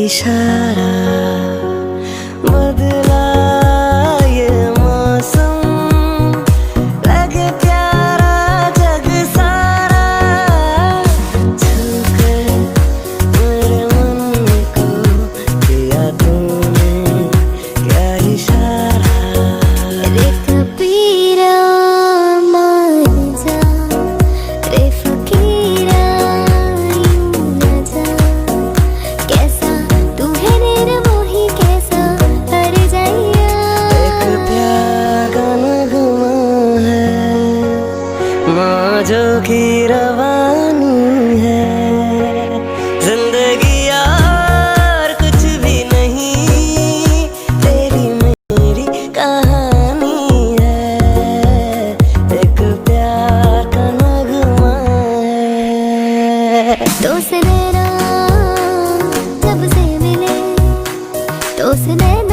इशारा बदला ये मौसम, लगे प्यारा जग सारा, छूकर मेरे मन को किया तूने क्या इशारा। रे कबीरा मान जा, रे फकीरा यूं न जा, कैसा तू है रे मोही कैसा हर जाइया। एक प्यार का नगमा है, मौजों की रवानी है, जिंदगी यार कुछ भी नहीं, तेरी मेरी कहानी है। एक प्यार का नगमा है। तो से नैना जब से मिले, तो से नैना